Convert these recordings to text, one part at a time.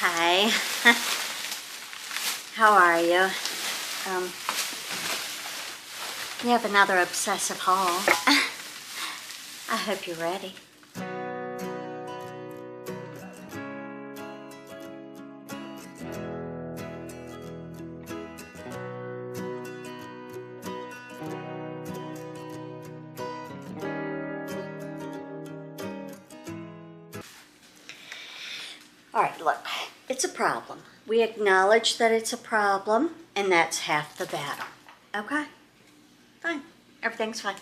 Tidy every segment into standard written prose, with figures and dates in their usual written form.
Hi. How are you? You have another obsessive haul. I hope you're ready. All right, look, it's a problem. We acknowledge that it's a problem, and that's half the battle. Okay? Fine. Everything's fine.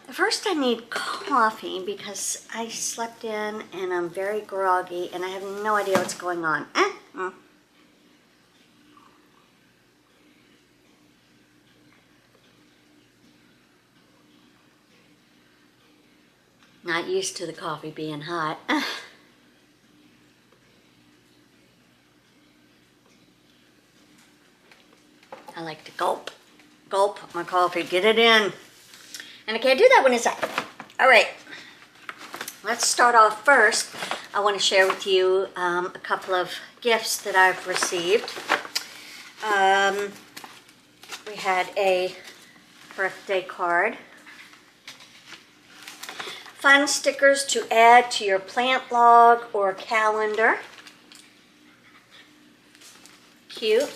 First I need coffee because I slept in and I'm very groggy and I have no idea what's going on. Not used to the coffee being hot. I like to gulp my coffee, get it in. And I can't do that when it's hot. All right, let's start off first. I want to share with you a couple of gifts that I've received. We had a birthday card. Fun stickers to add to your plant log or calendar. Cute.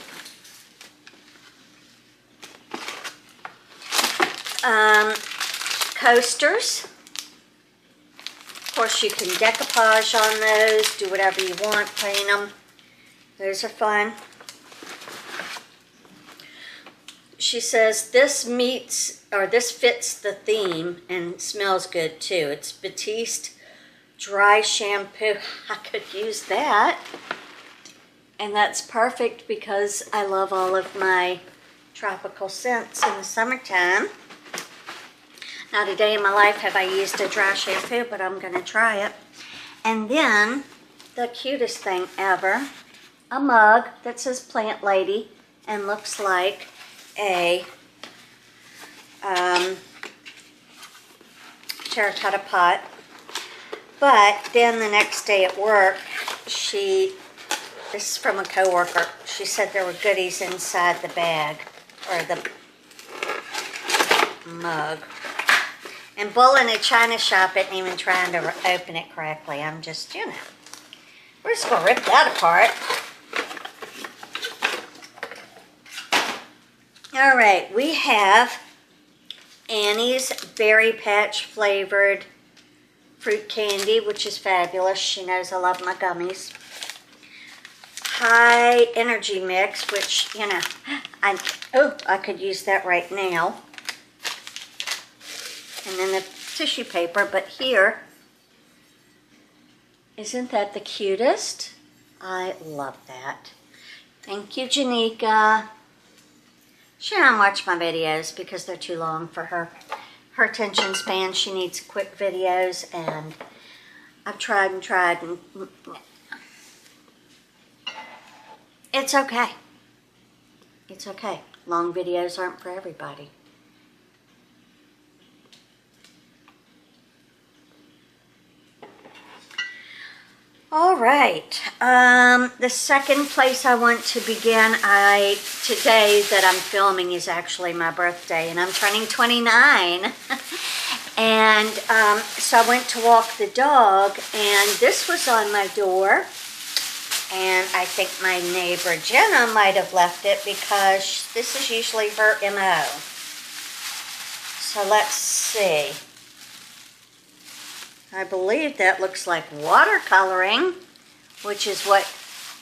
Coasters. Of course, you can decoupage on those, do whatever you want, paint them. Those are fun. She says this fits the theme and smells good too. It's Batiste dry shampoo. I could use that. And that's perfect because I love all of my tropical scents in the summertime. Not a day in my life have I used a dry shampoo, but I'm going to try it. And then, the cutest thing ever, a mug that says Plant Lady and looks like a terracotta pot. But then the next day at work, this is from a coworker, she said there were goodies inside the bag, or the mug. And Bull in a china shop isn't even trying to open it correctly. I'm just, we're just going to rip that apart. All right, we have Annie's Berry Patch flavored fruit candy, which is fabulous. She knows I love my gummies. High Energy Mix, which, I could use that right now. And then the tissue paper, but here, isn't that the cutest? I love that. Thank you, Janika. She don't watch my videos because they're too long for her. Her attention span, she needs quick videos, and I've tried and it's okay. It's okay. Long videos aren't for everybody. All right, the second place I want to begin, today that I'm filming is actually my birthday, and I'm turning 29. And so I went to walk the dog, and this was on my door, and I think my neighbor Jenna might have left it because this is usually her MO. So let's see. I believe that looks like watercoloring, which is what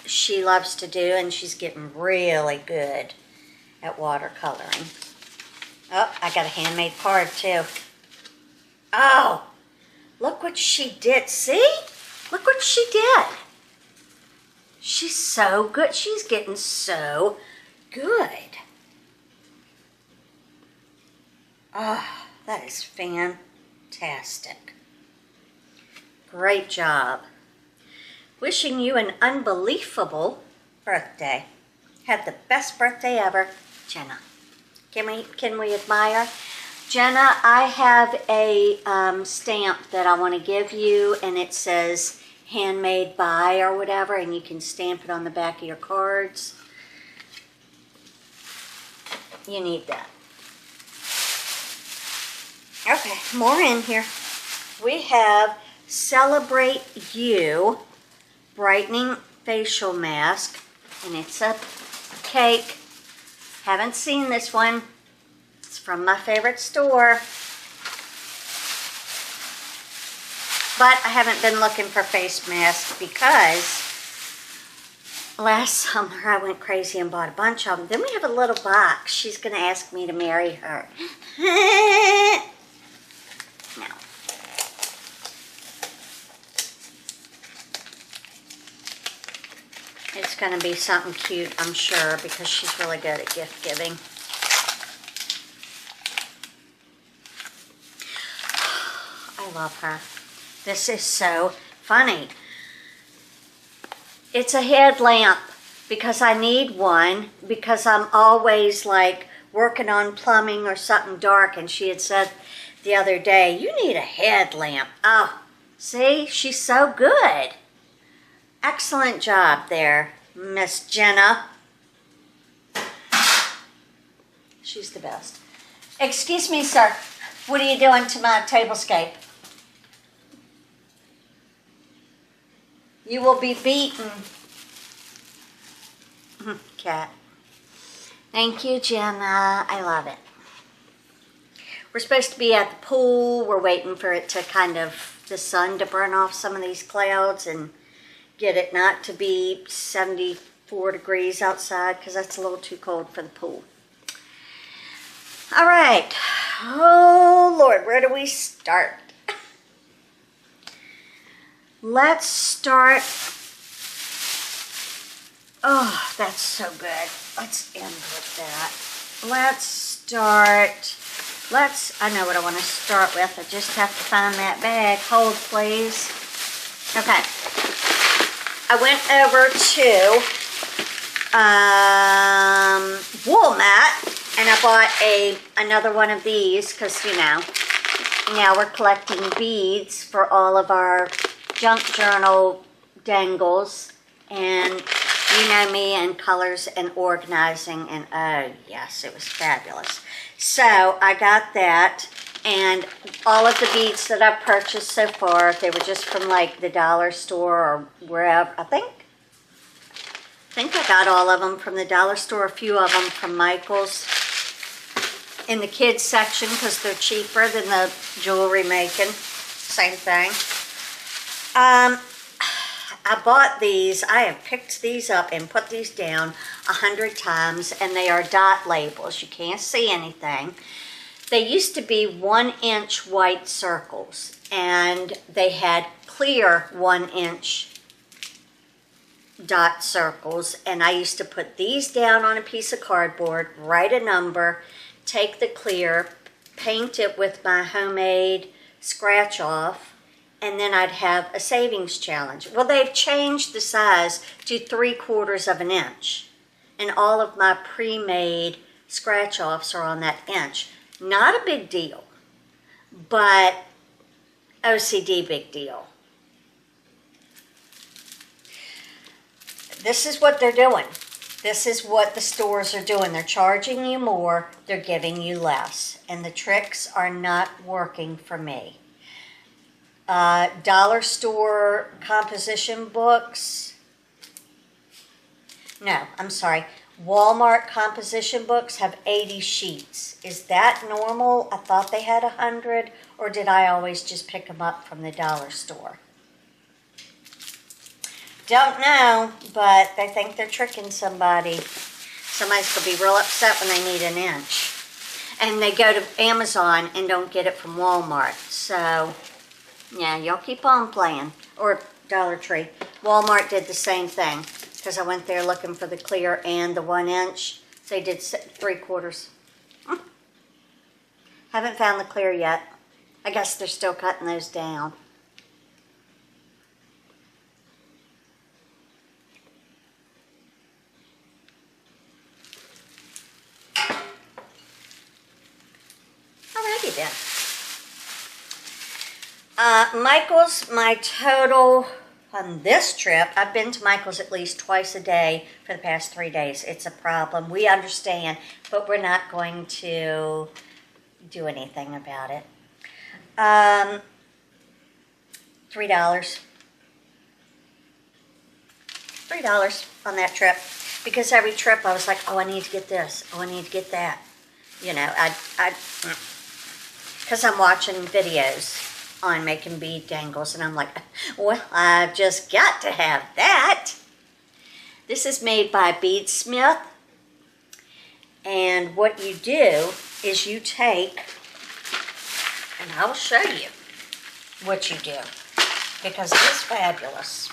she loves to do, and she's getting really good at watercoloring. Oh, I got a handmade card too. Oh, look what she did. See? Look what she did. She's so good. She's getting so good. Oh, that is fantastic. Great job. Wishing you an unbelievable birthday. Have the best birthday ever, Jenna. Can we admire? Jenna, I have a stamp that I want to give you, and it says handmade by or whatever, and you can stamp it on the back of your cards. You need that. Okay, more in here. We have Celebrate You Brightening Facial Mask, and it's a cake. Haven't seen this one. It's from my favorite store. But I haven't been looking for face masks because last summer I went crazy and bought a bunch of them. Then we have a little box. She's going to ask me to marry her. No. It's going to be something cute, I'm sure, because she's really good at gift giving. I love her. This is so funny. It's a headlamp because I need one because I'm always like working on plumbing or something dark, and she had said the other day, you need a headlamp. Oh, see, she's so good. Excellent job there, Miss Jenna. She's the best. Excuse me, sir. What are you doing to my tablescape? You will be beaten. Cat. Thank you, Jenna. I love it. We're supposed to be at the pool. We're waiting for it to kind of, the sun to burn off some of these clouds and get it not to be 74 degrees outside because that's a little too cold for the pool. All right. Oh, Lord, where do we start? Let's start. Oh, that's so good. Let's end with that. Let's start. I know what I want to start with. I just have to find that bag. Hold, please. Okay. I went over to Walmart and I bought another one of these because, you know, now we're collecting beads for all of our junk journal dangles, and you know me and colors and organizing, and oh yes, it was fabulous. So I got that, and all of the beads that I've purchased so far, they were just from like the dollar store or wherever. I think I got all of them from the dollar store, a few of them from Michael's in the kids section because they're cheaper than the jewelry making. Same thing. I bought these. I have picked these up and put these down 100 times, and they are dot labels. You can't see anything. They used to be 1-inch white circles, and they had clear 1-inch dot circles, and I used to put these down on a piece of cardboard, write a number, take the clear, paint it with my homemade scratch off, and then I'd have a savings challenge. Well, they've changed the size to 3/4 of an inch. And all of my pre-made scratch-offs are on that inch. Not a big deal, but OCD big deal. This is what they're doing. This is what the stores are doing. They're charging you more, they're giving you less. And the tricks are not working for me. Dollar store composition books. No, I'm sorry. Walmart composition books have 80 sheets. Is that normal? I thought they had 100, or did I always just pick them up from the dollar store? Don't know, but they think they're tricking somebody. Somebody's going to be real upset when they need an inch. And they go to Amazon and don't get it from Walmart. So, yeah, y'all keep on playing. Or Dollar Tree. Walmart did the same thing. Because I went there looking for the clear and the 1-inch. They did 3/4. Haven't found the clear yet. I guess they're still cutting those down. Alrighty then. Michael's, my total On this trip, I've been to Michael's at least twice a day for the past 3 days. It's a problem. We understand, but we're not going to do anything about it. $3. $3 on that trip. Because every trip I was like, oh, I need to get this. Oh, I need to get that. You know, because I'm watching videos on making bead dangles, and I'm like, well, I've just got to have that. This is made by Beadsmith, and what you do is you take, and I'll show you what you do, because it is fabulous.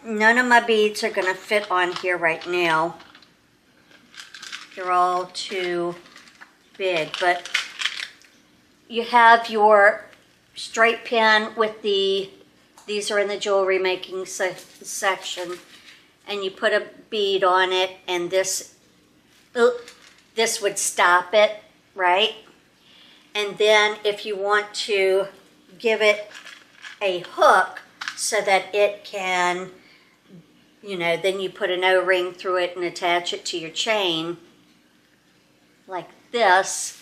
None of my beads are going to fit on here right now. They're all too big, but you have your straight pin with these are in the jewelry making section, and you put a bead on it, and this would stop it, right? And then if you want to give it a hook so that it can, you know, then you put an O-ring through it and attach it to your chain like this.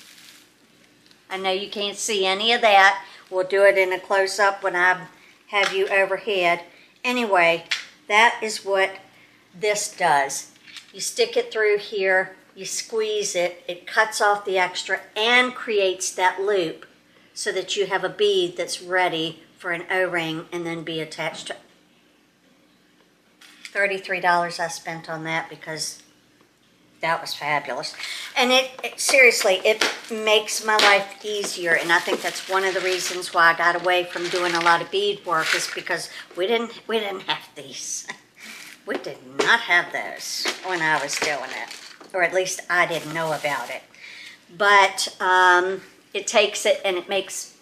I know you can't see any of that. We'll do it in a close-up when I have you overhead. Anyway, that is what this does. You stick it through here, you squeeze it, it cuts off the extra and creates that loop so that you have a bead that's ready for an O-ring and then be attached to. $33 I spent on that because that was fabulous. And it seriously, it makes my life easier, and I think that's one of the reasons why I got away from doing a lot of bead work, is because we didn't have these. We did not have those when I was doing it, or at least I didn't know about it. But it takes it and it makes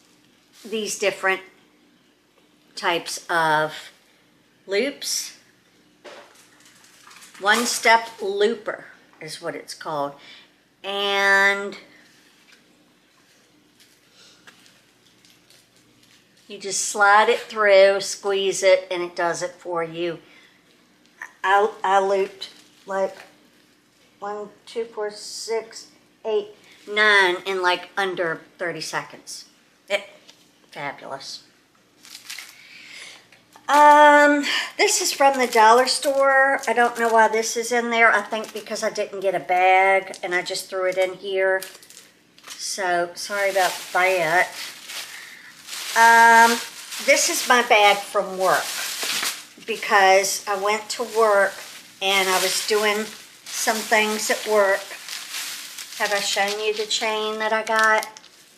these different types of loops. One-step looper is what it's called. And you just slide it through, squeeze it, and it does it for you. I looped like 1, 2, 4, 6, 8, 9 in like under 30 seconds. Fabulous. This is from the dollar store. I don't know why this is in there. I think because I didn't get a bag and I just threw it in here. So, sorry about that. This is my bag from work because I went to work and I was doing some things at work. Have I shown you the chain that I got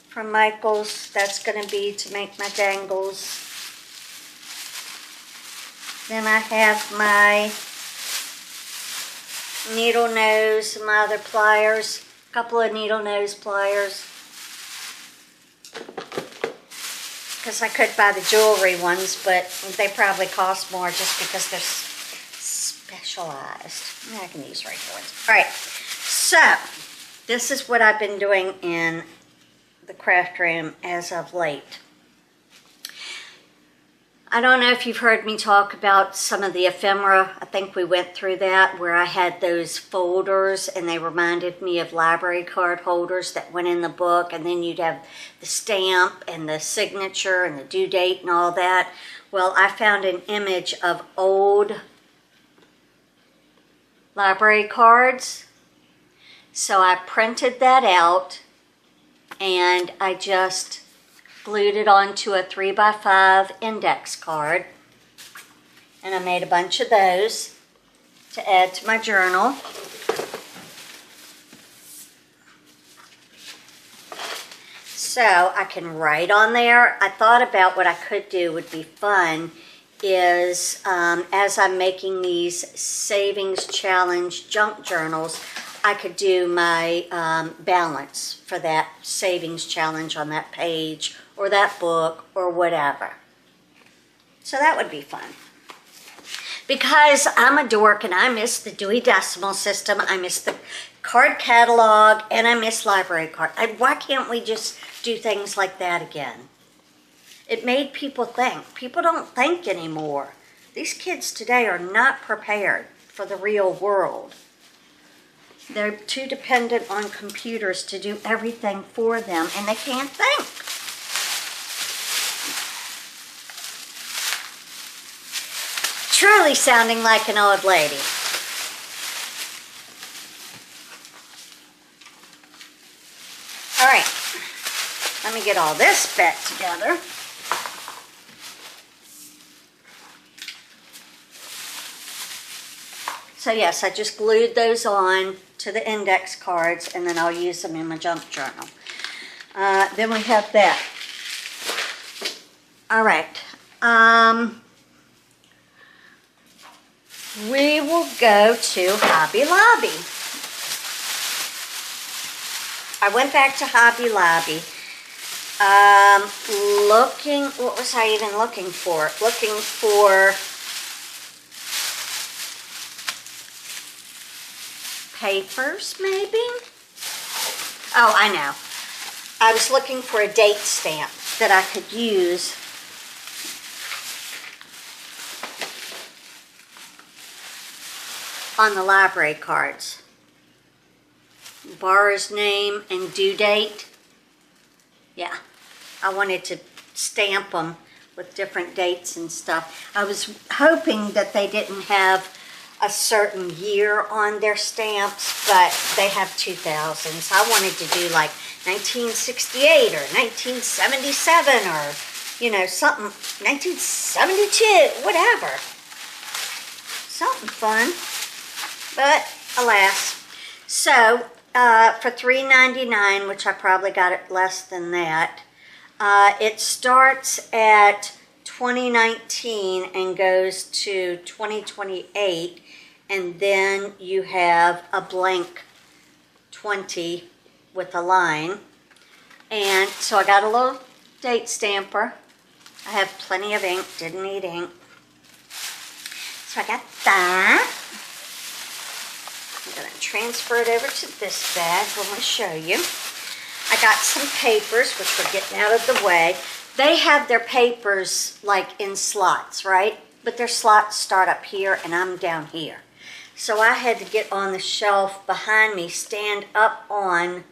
from Michael's? That's going to be to make my dangles. Then I have my needle nose and my other pliers, a couple of needle nose pliers. Because I could buy the jewelry ones, but they probably cost more just because they're specialized. I can use regular ones. Alright, so this is what I've been doing in the craft room as of late. I don't know if you've heard me talk about some of the ephemera. I think we went through that, where I had those folders and they reminded me of library card holders that went in the book, and then you'd have the stamp and the signature and the due date and all that. Well, I found an image of old library cards, so I printed that out and I just glued it onto a 3x5 index card, and I made a bunch of those to add to my journal. So I can write on there. I thought about what I could do would be fun is as I'm making these savings challenge junk journals, I could do my balance for that savings challenge on that page or that book or whatever. So that would be fun. Because I'm a dork and I miss the Dewey Decimal System, I miss the card catalog, and I miss library card. Why can't we just do things like that again? It made people think. People don't think anymore. These kids today are not prepared for the real world. They're too dependent on computers to do everything for them, and they can't think. Truly sounding like an old lady. All right, let me get all this back together. So yes, I just glued those on to the index cards, and then I'll use them in my junk journal. Then we have that. All right. We will go to Hobby Lobby. I went back to Hobby Lobby. What was I even looking for? Looking for papers, maybe? Oh, I know. I was looking for a date stamp that I could use on the library cards. Borrower's name and due date. Yeah, I wanted to stamp them with different dates and stuff. I was hoping that they didn't have a certain year on their stamps, but they have 2000s. I wanted to do like 1968 or 1977 or, you know, something, 1972, whatever. Something fun, but alas. So, for $3.99, which I probably got it less than that, it starts at 2019 and goes to 2028, and then you have a blank 20 with a line. And so I got a little date stamper. I have plenty of ink, didn't need ink. So I got that. I'm going to transfer it over to this bag. I'm going to show you. I got some papers, which we're getting out of the way. They have their papers like in slots, right? But their slots start up here and I'm down here. So I had to get on the shelf behind me, stand up on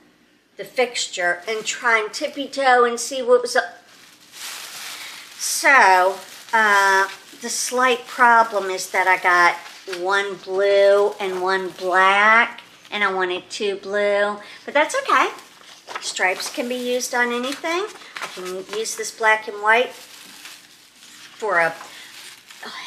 the fixture and try and tippy-toe and see what was up. So, the slight problem is that I got one blue and one black, and I wanted two blue, but that's okay. Stripes can be used on anything. I can use this black and white for a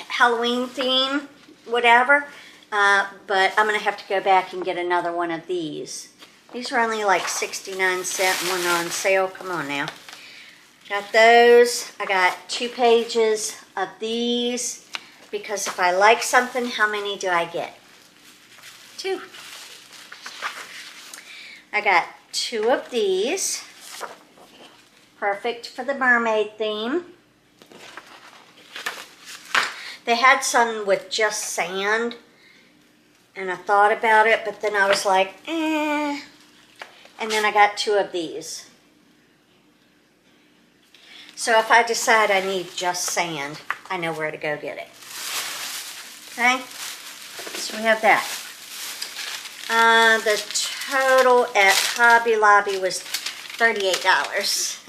Halloween theme, whatever, but I'm going to have to go back and get another one of these. These are only like 69cents, one on sale. Come on now. Got those. I got 2 pages of these, because if I like something, how many do I get? 2. I got 2 of these. Perfect for the mermaid theme. They had some with just sand, and I thought about it, but then I was like, eh. And then I got 2 of these. So if I decide I need just sand, I know where to go get it. Okay? So we have that. The total at Hobby Lobby was $38.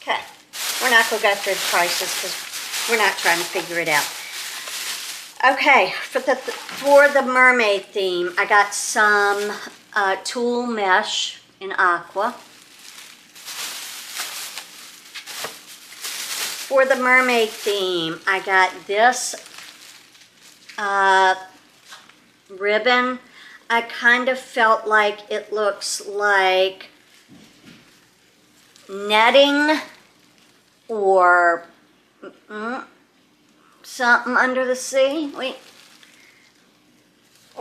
Okay, we're not going to go through the prices because we're not trying to figure it out. Okay, for the mermaid theme, I got some tulle mesh in aqua. For the mermaid theme, I got this ribbon. I kind of felt like it looks like netting or something under the sea. Wait,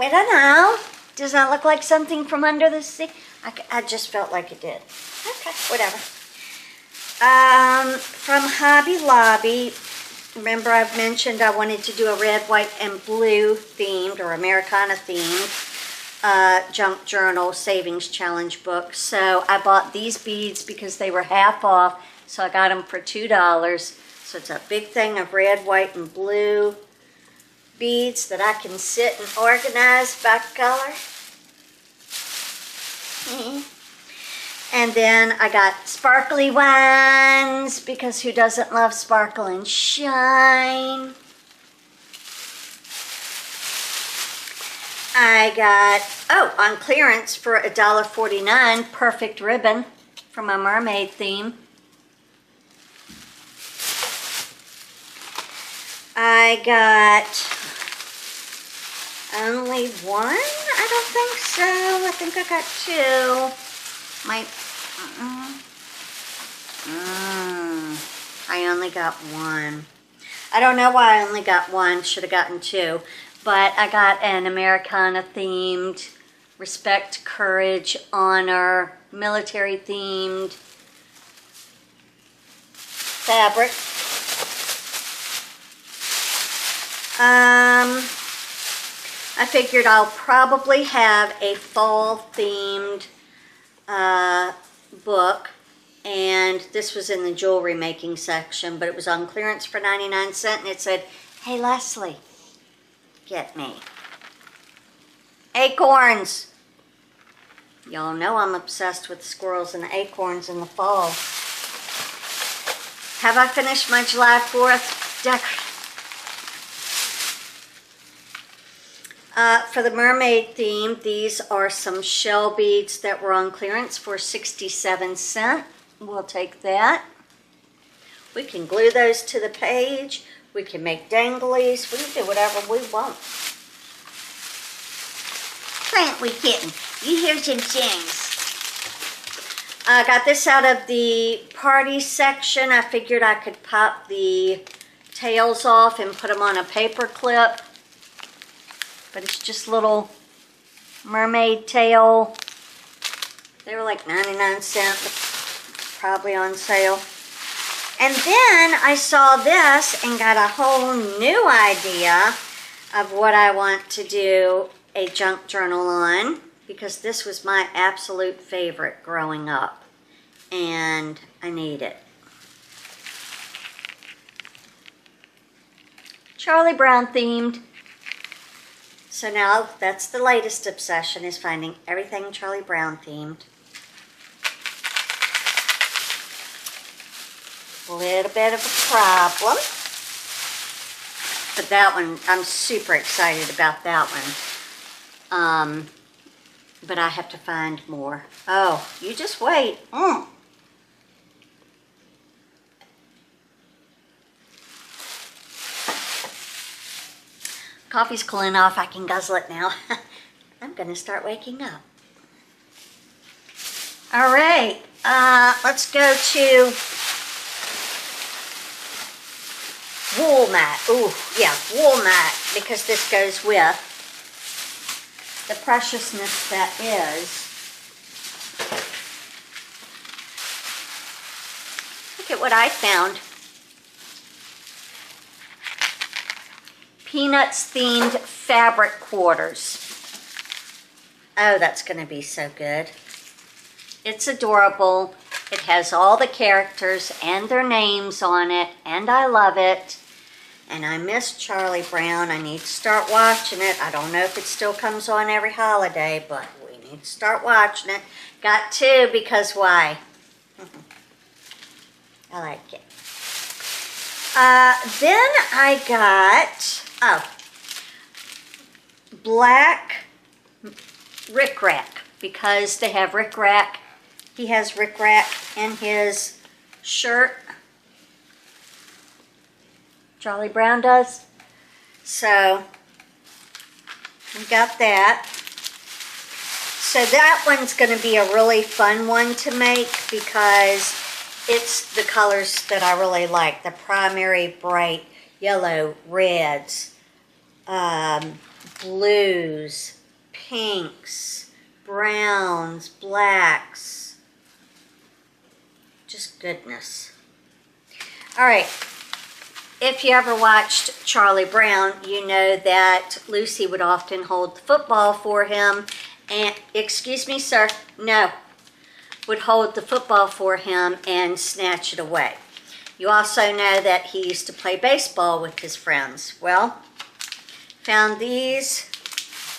I don't know. Does that look like something from under the sea? I just felt like it did. Okay, whatever. From Hobby Lobby, remember I've mentioned I wanted to do a red, white, and blue themed or Americana themed junk journal savings challenge book. So I bought these beads because they were half off. So I got them for $2. So it's a big thing of red, white, and blue beads that I can sit and organize by color. And then I got sparkly ones because who doesn't love sparkle and shine? I got, on clearance for $1.49, perfect ribbon for my mermaid theme. I got only one? I don't think so. I think I got two. I only got one. I don't know why I only got one. Should have gotten two. But I got an Americana themed, respect, courage, honor, military themed fabric. I figured I'll probably have a fall themed book, and this was in the jewelry making section, but it was on clearance for 99 cents, and it said, "Hey Leslie, get me acorns." Y'all know I'm obsessed with squirrels and acorns in the fall. Have I finished my July 4th decoration? For the mermaid theme, these are some shell beads that were on clearance for 67 cents. We'll take that. We can glue those to the page. We can make danglies. We can do whatever we want. Ain't we kidding? You hear some things. I got this out of the party section. I figured I could pop the tails off and put them on a paper clip. But it's just little mermaid tail. They were like 99 cents, probably on sale. And then I saw this and got a whole new idea of what I want to do a junk journal on, because this was my absolute favorite growing up, and I need it. Charlie Brown themed. So now that's the latest obsession, is finding everything Charlie Brown themed. A little bit of a problem. But that one, I'm super excited about that one. But I have to find more. Oh, you just wait. Coffee's cooling off. I can guzzle it now. I'm going to start waking up. All right. Let's go to wool mat. Ooh, yeah, wool mat, because this goes with the preciousness that is. Look at what I found. Peanuts themed fabric quarters. Oh, that's going to be so good. It's adorable. It has all the characters and their names on it, and I love it. And I miss Charlie Brown. I need to start watching it. I don't know if it still comes on every holiday, but we need to start watching it. Got two, because why? I like it. Then I got, black rickrack, because they have rickrack. He has rickrack in his shirt. Charlie Brown does. So, we got that. So that one's going to be a really fun one to make, because it's the colors that I really like. The primary bright yellow, reds, blues, pinks, browns, blacks. Just goodness. All right. If you ever watched Charlie Brown, you know that Lucy would often hold the football for him and, excuse me, sir, no, would hold the football for him and snatch it away. You also know that he used to play baseball with his friends. Well, found these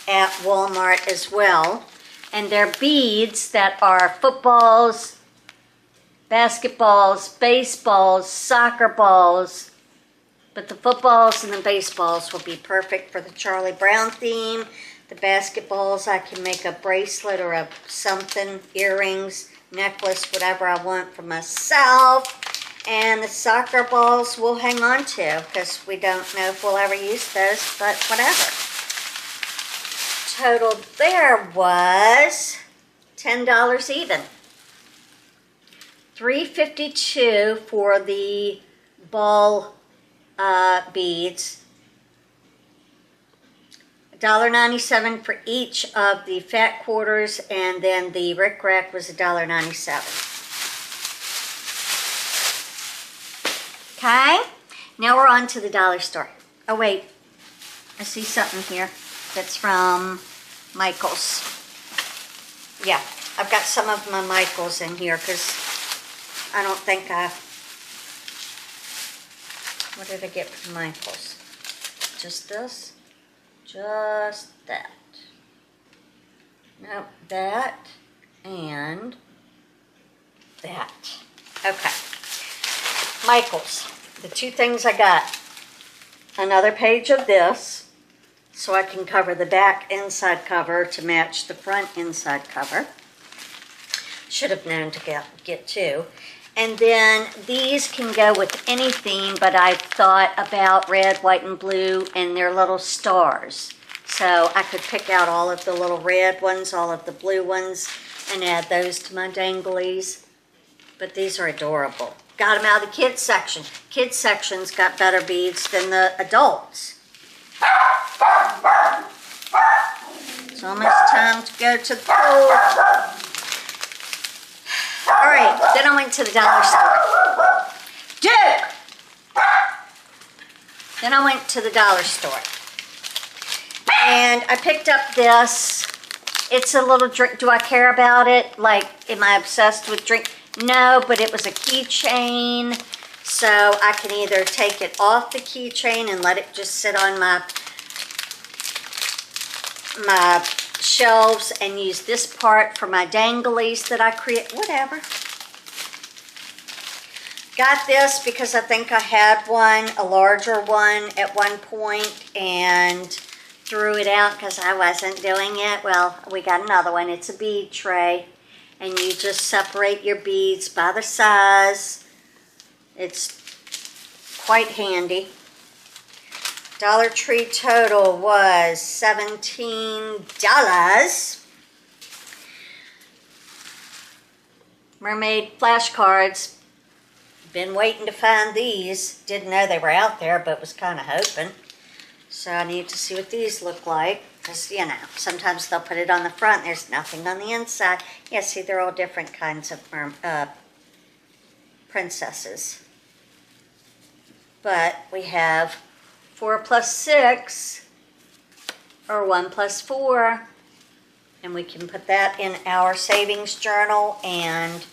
at Walmart as well, and they're beads that are footballs, basketballs, baseballs, soccer balls, but the footballs and the baseballs will be perfect for the Charlie Brown theme. The basketballs, I can make a bracelet or a something, earrings, necklace, whatever I want for myself. And the soccer balls we'll hang on to because we don't know if we'll ever use those, but whatever. Total there was $10 even. $3.52 for the ball beads, $1.97 for each of the fat quarters, and then the rickrack was $1.97. Okay, now we're on to the dollar store. Oh wait, I see something here that's from Michael's. Yeah, I've got some of my Michael's in here because I don't think what did I get from Michael's? Just this? Just that. Nope, that and that. Okay. Michael's. The two things I got. Another page of this so I can cover the back inside cover to match the front inside cover. Should have known to get two. And then these can go with any theme, but I thought about red, white, and blue and their little stars. So I could pick out all of the little red ones, all of the blue ones, and add those to my danglies. But these are adorable. Got them out of the kids section. Kids section's got better beads than the adults. It's almost time to go to the pool. All right, then I went to the dollar store. Duke! Then I went to the dollar store. And I picked up this. It's a little drink. Do I care about it? Like, am I obsessed with drink? No, but it was a keychain. So I can either take it off the keychain and let it just sit on my shelves and use this part for my danglies that I create, whatever. Got this because I think I had one, a larger one at one point, and threw it out because I wasn't doing it. Well, we got another one. It's a bead tray, and you just separate your beads by the size. It's quite handy. Dollar Tree total was $17. Mermaid flashcards. Been waiting to find these. Didn't know they were out there, but was kind of hoping. So I need to see what these look like. Because, you know, sometimes they'll put it on the front. There's nothing on the inside. Yeah, see, they're all different kinds of princesses. But we have 4 plus 6, or 1 plus 4, and we can put that in our savings journal and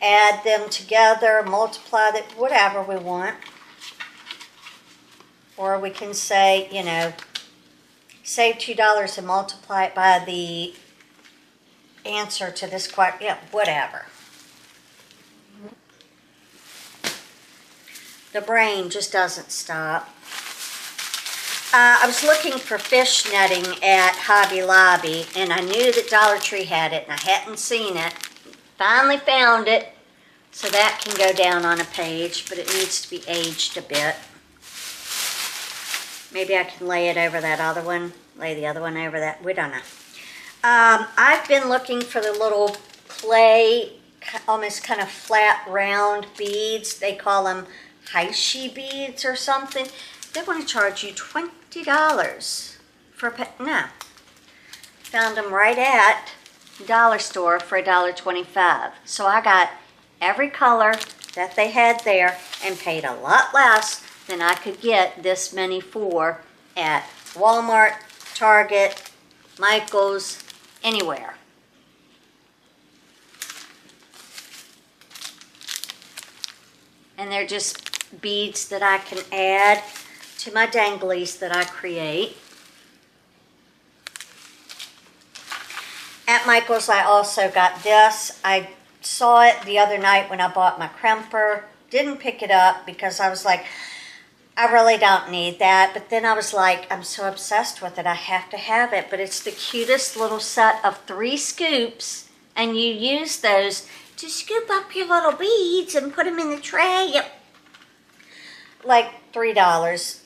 add them together, multiply that, whatever we want. Or we can say, you know, save $2 and multiply it by the answer to this question, yeah, whatever. The brain just doesn't stop. I was looking for fish netting at Hobby Lobby, and I knew that Dollar Tree had it, and I hadn't seen it. Finally found it, so that can go down on a page, but it needs to be aged a bit. Maybe I can lay it over that other one, lay the other one over that, we don't know. I've been looking for the little clay, almost kind of flat, round beads. They call them Heishi beads or something. They want to charge you $20 for no. Found them right at dollar store for $1.25. So I got every color that they had there and paid a lot less than I could get this many for at Walmart, Target, Michael's, anywhere. And they're just beads that I can add to my danglies that I create. At Michael's, I also got this. I saw it the other night when I bought my crimper. Didn't pick it up because I was like, I really don't need that. But then I was like, I'm so obsessed with it, I have to have it. But it's the cutest little set of 3 scoops. And you use those to scoop up your little beads and put them in the tray. Yep. Like $3.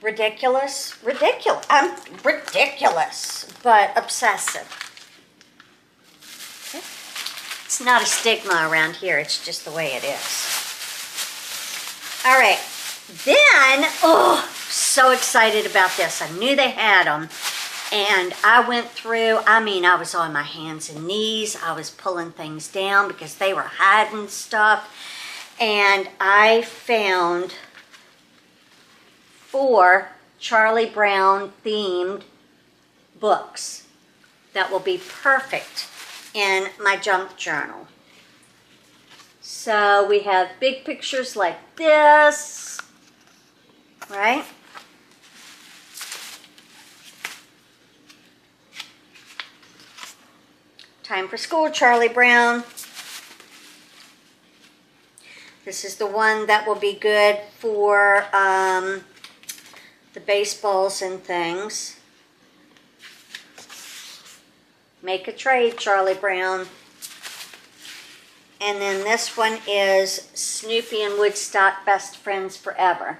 Ridiculous. Ridiculous. I'm ridiculous, but obsessive. It's not a stigma around here. It's just the way it is. All right. Then, oh, so excited about this. I knew they had them. And I went through, I was on my hands and knees. I was pulling things down because they were hiding stuff. And I found 4 Charlie Brown themed books that will be perfect in my junk journal. So we have big pictures like this, right? Time for School, Charlie Brown. This is the one that will be good for the baseballs and things. Make a Trade, Charlie Brown. And then this one is Snoopy and Woodstock, Best Friends Forever.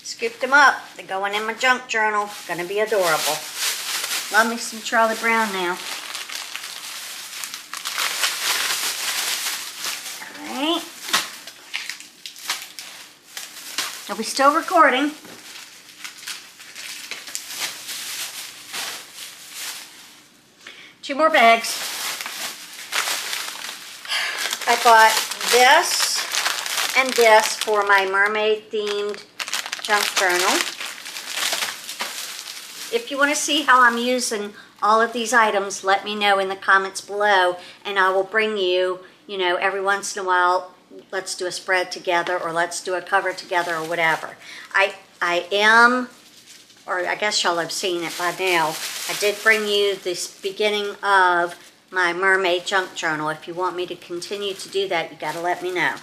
Scooped them up. They're going in my junk journal. Gonna be adorable. Love me some Charlie Brown now. Alright. Are we still recording? Two more bags. I bought this and this for my mermaid themed junk journal. If you want to see how I'm using all of these items, let me know in the comments below, and I will bring you, every once in a while, let's do a spread together, or let's do a cover together, or whatever. I am, or I guess y'all have seen it by now, I did bring you this beginning of my mermaid junk journal. If you want me to continue to do that, you got to let me know.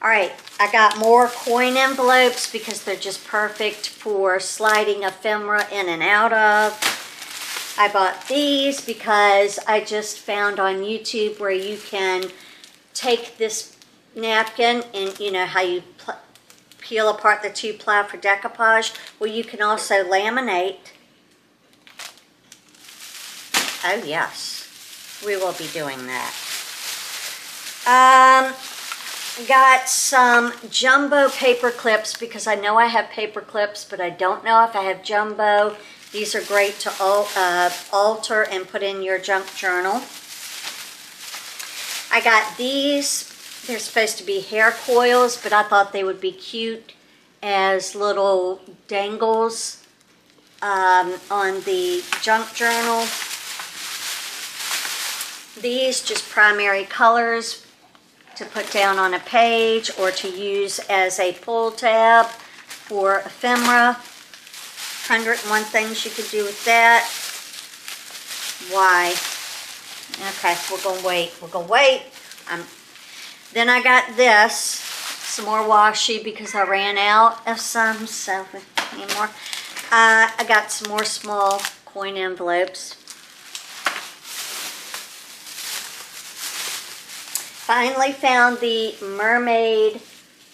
All right, I got more coin envelopes because they're just perfect for sliding ephemera in and out of. I bought these because I just found on YouTube where you can take this napkin and you know how you peel apart the 2-ply for decoupage. Well, you can also laminate. Oh yes, we will be doing that. Got some jumbo paper clips because I know I have paper clips, but I don't know if I have jumbo. These are great to alter and put in your junk journal. I got these. They're supposed to be hair coils, but I thought they would be cute as little dangles on the junk journal. These just primary colors to put down on a page or to use as a pull tab for ephemera. 101 things you could do with that. Why? Okay, we're going to wait. We're going to wait. Then I got this, some more washi because I ran out of some, so we need more. I got some more small coin envelopes. Finally found the mermaid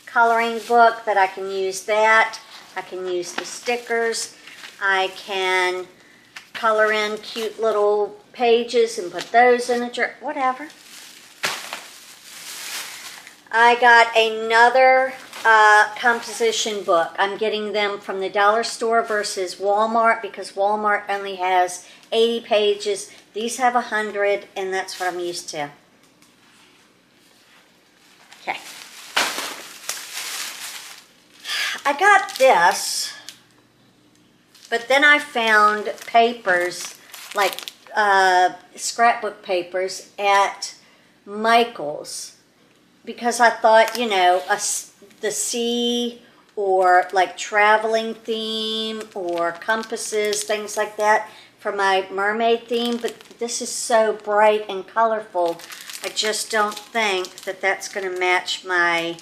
coloring book that I can use that. I can use the stickers. I can color in cute little pages and put those in a jar, whatever. I got another composition book. I'm getting them from the dollar store versus Walmart because Walmart only has 80 pages. These have 100, and that's what I'm used to. Okay. I got this, but then I found papers, like scrapbook papers at Michael's, because I thought, you know, the sea or like traveling theme or compasses, things like that for my mermaid theme, but this is so bright and colorful. I just don't think that that's going to match my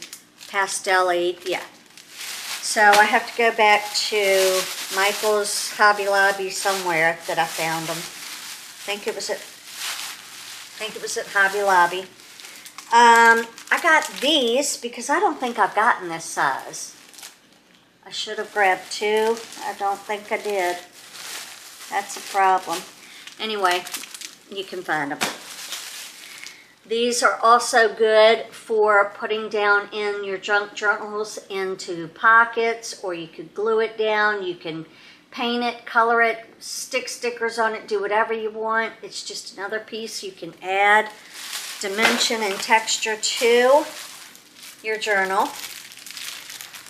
pastel-y, yeah. So I have to go back to Michael's Hobby Lobby somewhere that I found them. I think it was at Hobby Lobby. I got these because I don't think I've gotten this size. I should have grabbed two. I don't think I did. That's a problem. Anyway, you can find them. These are also good for putting down in your junk journals into pockets, or you could glue it down. You can paint it, color it, stick stickers on it, do whatever you want. It's just another piece you can add dimension and texture to your journal.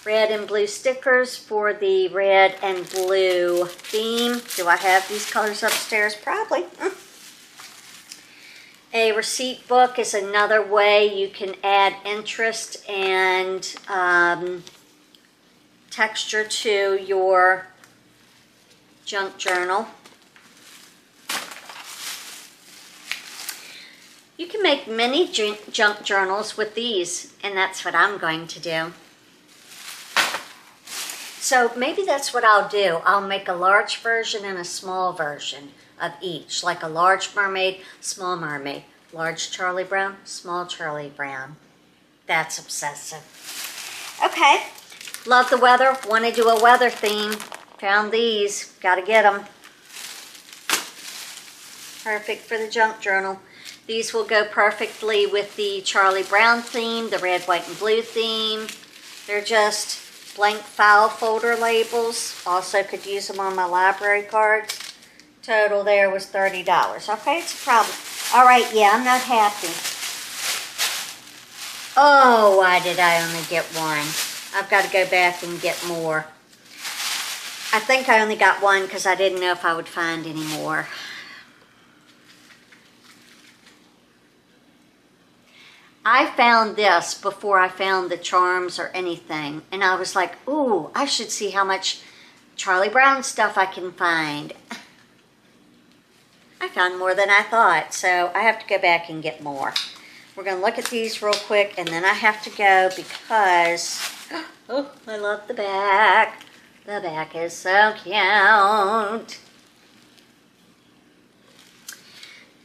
Red and blue stickers for the red and blue theme. Do I have these colors upstairs? Probably. A receipt book is another way you can add interest and texture to your junk journal. You can make mini junk journals with these, and that's what I'm going to do. So maybe that's what I'll do. I'll make a large version and a small version of each, like a large mermaid, small mermaid, large Charlie Brown, small Charlie Brown. That's obsessive. Okay, love the weather, want to do a weather theme. Found these, gotta get them. Perfect for the junk journal. These will go perfectly with the Charlie Brown theme, the red, white, and blue theme. They're just blank file folder labels. Also could use them on my library cards. Total there was $30. Okay, it's a problem. All right, yeah, I'm not happy. Oh, why did I only get one? I've got to go back and get more. I think I only got one because I didn't know if I would find any more. I found this before I found the charms or anything, and I was like, ooh, I should see how much Charlie Brown stuff I can find. I found more than I thought, so I have to go back and get more. We're going to look at these real quick, and then I have to go because, oh, I love the back. The back is so cute.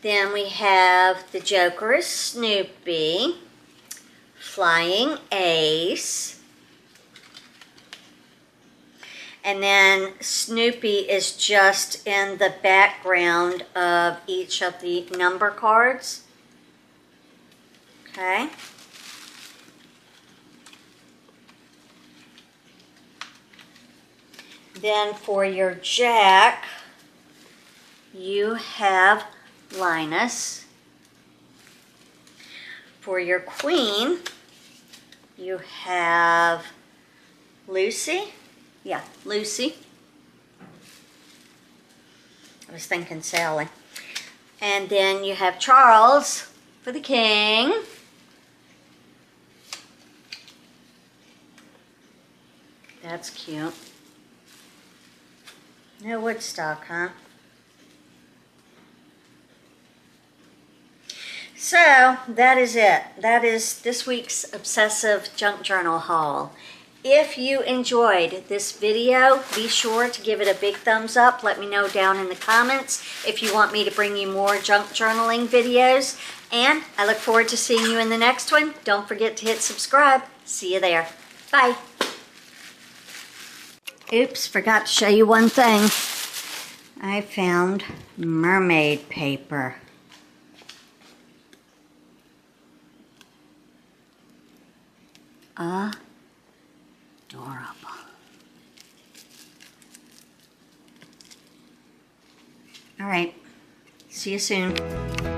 Then we have the Joker is Snoopy, Flying Ace, and then Snoopy is just in the background of each of the number cards. Okay. Then for your Jack, you have Linus. For your Queen, you have Lucy. Yeah, Lucy. I was thinking Sally. And then you have Charles for the King. That's cute. No Woodstock, huh? So, that is it. That is this week's Obsessive Junk Journal haul. If you enjoyed this video, be sure to give it a big thumbs up. Let me know down in the comments if you want me to bring you more junk journaling videos. And I look forward to seeing you in the next one. Don't forget to hit subscribe. See you there. Bye. Oops, forgot to show you one thing. I found mermaid paper. adorable. All right, see you soon.